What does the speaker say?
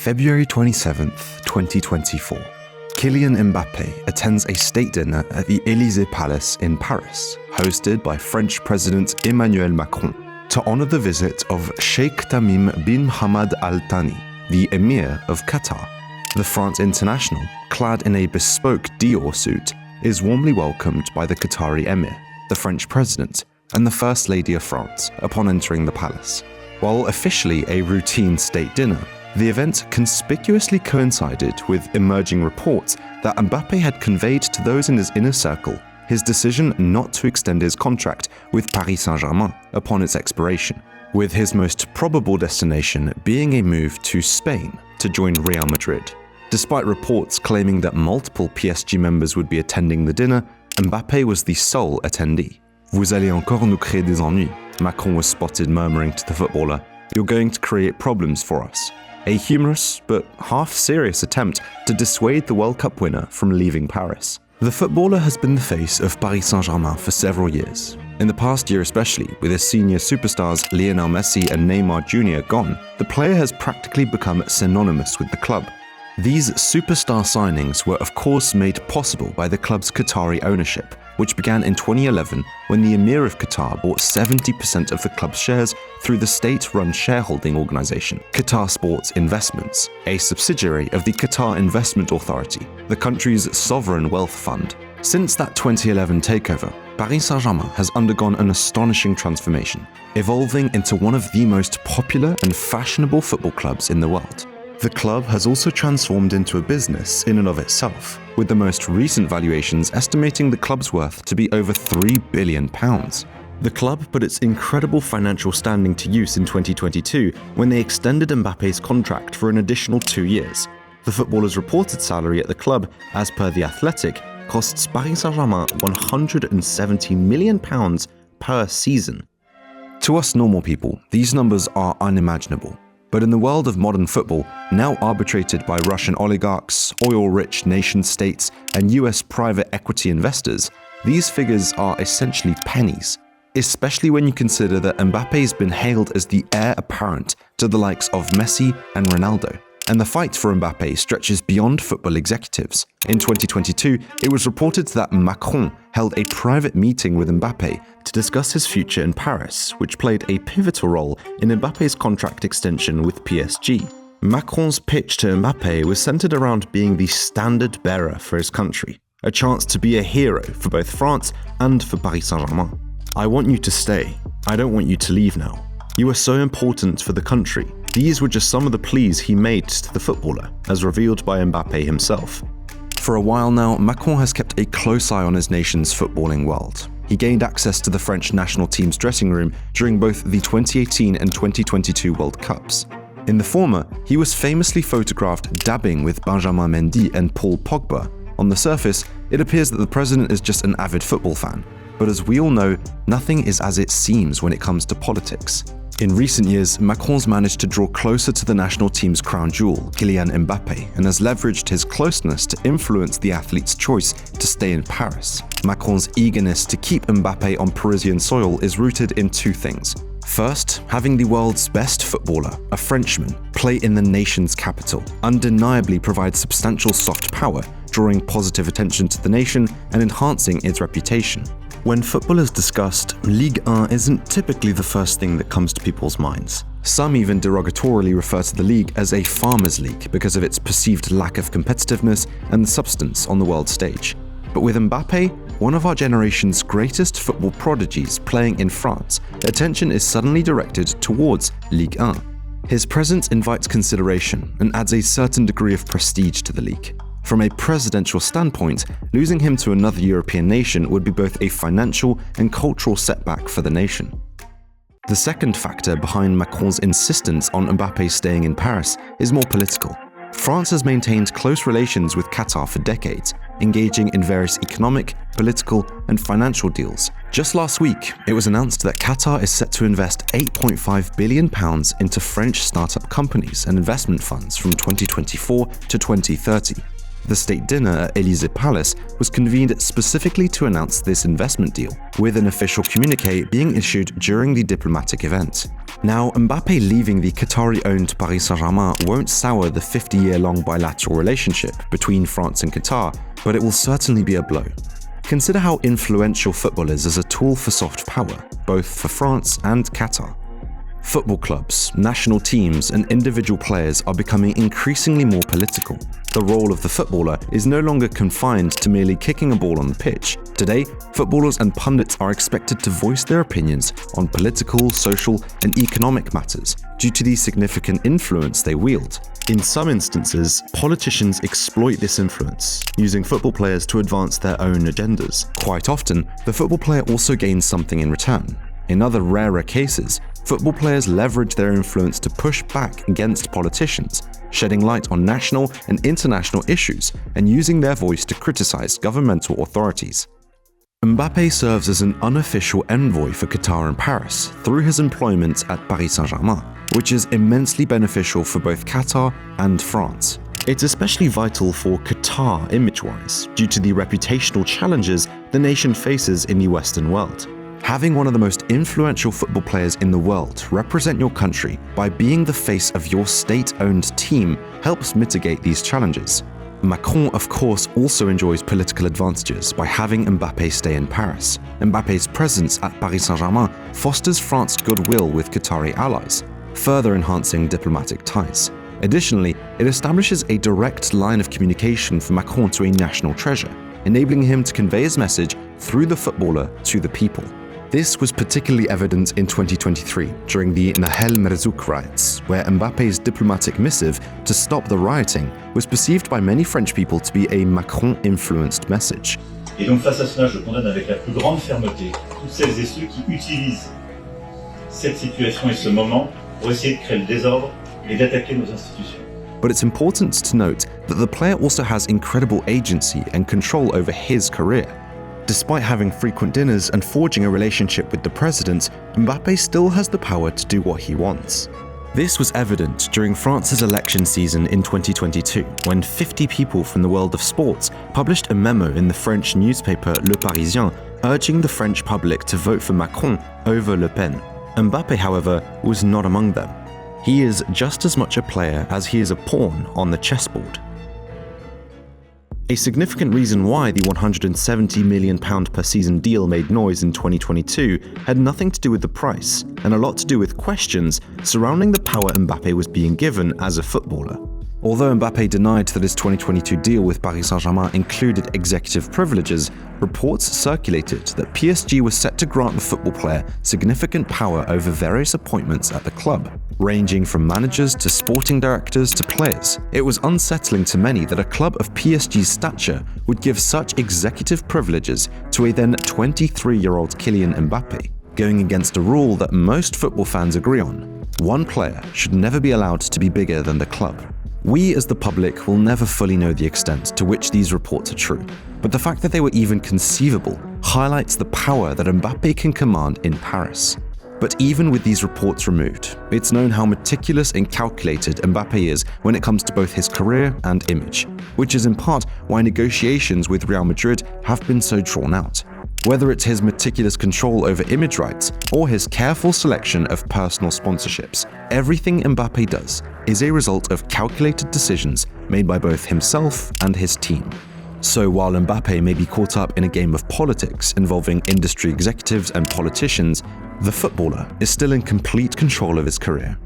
February 27th, 2024. Kylian Mbappé attends a state dinner at the Élysée Palace in Paris, hosted by French President Emmanuel Macron, to honor the visit of Sheikh Tamim bin Hamad Al Thani, the Emir of Qatar. The France international, clad in a bespoke Dior suit, is warmly welcomed by the Qatari Emir, the French President, and the First Lady of France upon entering the palace. While officially a routine state dinner, the event conspicuously coincided with emerging reports that Mbappé had conveyed to those in his inner circle his decision not to extend his contract with Paris Saint-Germain upon its expiration, with his most probable destination being a move to Spain to join Real Madrid. Despite reports claiming that multiple PSG members would be attending the dinner, Mbappé was the sole attendee. "Vous allez encore nous créer des ennuis," Macron was spotted murmuring to the footballer. "You're going to create problems for us." A humorous but half-serious attempt to dissuade the World Cup winner from leaving Paris. The footballer has been the face of Paris Saint-Germain for several years. In the past year especially, with his senior superstars Lionel Messi and Neymar Jr. gone, the player has practically become synonymous with the club. These superstar signings were of course made possible by the club's Qatari ownership, which began in 2011 when the Emir of Qatar bought 70% of the club's shares through the state-run shareholding organization, Qatar Sports Investments, a subsidiary of the Qatar Investment Authority, the country's sovereign wealth fund. Since that 2011 takeover, Paris Saint-Germain has undergone an astonishing transformation, evolving into one of the most popular and fashionable football clubs in the world. The club has also transformed into a business in and of itself, with the most recent valuations estimating the club's worth to be over £3 billion. The club put its incredible financial standing to use in 2022 when they extended Mbappé's contract for an additional 2 years. The footballer's reported salary at the club, as per The Athletic, costs Paris Saint-Germain £170 million per season. To us normal people, these numbers are unimaginable. But in the world of modern football, now arbitrated by Russian oligarchs, oil-rich nation-states, and US private equity investors, these figures are essentially pennies, especially when you consider that Mbappé's been hailed as the heir apparent to the likes of Messi and Ronaldo. And the fight for Mbappé stretches beyond football executives. In 2022, it was reported that Macron held a private meeting with Mbappé to discuss his future in Paris, which played a pivotal role in Mbappé's contract extension with PSG. Macron's pitch to Mbappé was centered around being the standard bearer for his country, a chance to be a hero for both France and for Paris Saint-Germain. "I want you to stay. I don't want you to leave now. You are so important for the country." These were just some of the pleas he made to the footballer, as revealed by Mbappé himself. For a while now, Macron has kept a close eye on his nation's footballing world. He gained access to the French national team's dressing room during both the 2018 and 2022 World Cups. In the former, he was famously photographed dabbing with Benjamin Mendy and Paul Pogba. On the surface, it appears that the president is just an avid football fan. But as we all know, nothing is as it seems when it comes to politics. In recent years, Macron's managed to draw closer to the national team's crown jewel, Kylian Mbappé, and has leveraged his closeness to influence the athlete's choice to stay in Paris. Macron's eagerness to keep Mbappé on Parisian soil is rooted in two things. First, having the world's best footballer, a Frenchman, play in the nation's capital undeniably provides substantial soft power, drawing positive attention to the nation and enhancing its reputation. When football is discussed, Ligue 1 isn't typically the first thing that comes to people's minds. Some even derogatorily refer to the league as a farmers' league because of its perceived lack of competitiveness and substance on the world stage. But with Mbappé, one of our generation's greatest football prodigies playing in France, attention is suddenly directed towards Ligue 1. His presence invites consideration and adds a certain degree of prestige to the league. From a presidential standpoint, losing him to another European nation would be both a financial and cultural setback for the nation. The second factor behind Macron's insistence on Mbappé staying in Paris is more political. France has maintained close relations with Qatar for decades, engaging in various economic, political, and financial deals. Just last week, it was announced that Qatar is set to invest £8.5 billion into French startup companies and investment funds from 2024 to 2030. The state dinner at Élysée Palace was convened specifically to announce this investment deal, with an official communiqué being issued during the diplomatic event. Now, Mbappé leaving the Qatari-owned Paris Saint-Germain won't sour the 50-year-long bilateral relationship between France and Qatar, but it will certainly be a blow. Consider how influential football is as a tool for soft power, both for France and Qatar. Football clubs, national teams, and individual players are becoming increasingly more political. The role of the footballer is no longer confined to merely kicking a ball on the pitch. Today, footballers and pundits are expected to voice their opinions on political, social, and economic matters due to the significant influence they wield. In some instances, politicians exploit this influence, using football players to advance their own agendas. Quite often, the football player also gains something in return. In other rarer cases, football players leverage their influence to push back against politicians, shedding light on national and international issues and using their voice to criticize governmental authorities. Mbappé serves as an unofficial envoy for Qatar and Paris through his employment at Paris Saint-Germain, which is immensely beneficial for both Qatar and France. It's especially vital for Qatar image-wise, due to the reputational challenges the nation faces in the Western world. Having one of the most influential football players in the world represent your country by being the face of your state-owned team helps mitigate these challenges. Macron, of course, also enjoys political advantages by having Mbappé stay in Paris. Mbappé's presence at Paris Saint-Germain fosters France's goodwill with Qatari allies, further enhancing diplomatic ties. Additionally, it establishes a direct line of communication for Macron to a national treasure, enabling him to convey his message through the footballer to the people. This was particularly evident in 2023 during the Nahel Merzouk riots, where Mbappé's diplomatic missive to stop the rioting was perceived by many French people to be a Macron-influenced message. Et donc face à cela, je condamne avec la plus grande fermeté toutes celles et ceux qui utilisent cette situation et ce moment pour essayer de créer le désordre et d'attaquer nos institutions. But it's important to note that the player also has incredible agency and control over his career. Despite having frequent dinners and forging a relationship with the president, Mbappé still has the power to do what he wants. This was evident during France's election season in 2022, when 50 people from the world of sports published a memo in the French newspaper Le Parisien urging the French public to vote for Macron over Le Pen. Mbappé, however, was not among them. He is just as much a player as he is a pawn on the chessboard. A significant reason why the £170 million per season deal made noise in 2022 had nothing to do with the price, and a lot to do with questions surrounding the power Mbappé was being given as a footballer. Although Mbappé denied that his 2022 deal with Paris Saint-Germain included executive privileges, reports circulated that PSG was set to grant the football player significant power over various appointments at the club, ranging from managers to sporting directors to players. It was unsettling to many that a club of PSG's stature would give such executive privileges to a then 23-year-old Kylian Mbappé, going against a rule that most football fans agree on. One player should never be allowed to be bigger than the club. We as the public will never fully know the extent to which these reports are true, but the fact that they were even conceivable highlights the power that Mbappé can command in Paris. But even with these reports removed, it's known how meticulous and calculated Mbappé is when it comes to both his career and image, which is in part why negotiations with Real Madrid have been so drawn out. Whether it's his meticulous control over image rights or his careful selection of personal sponsorships, everything Mbappé does is a result of calculated decisions made by both himself and his team. So while Mbappé may be caught up in a game of politics involving industry executives and politicians, the footballer is still in complete control of his career.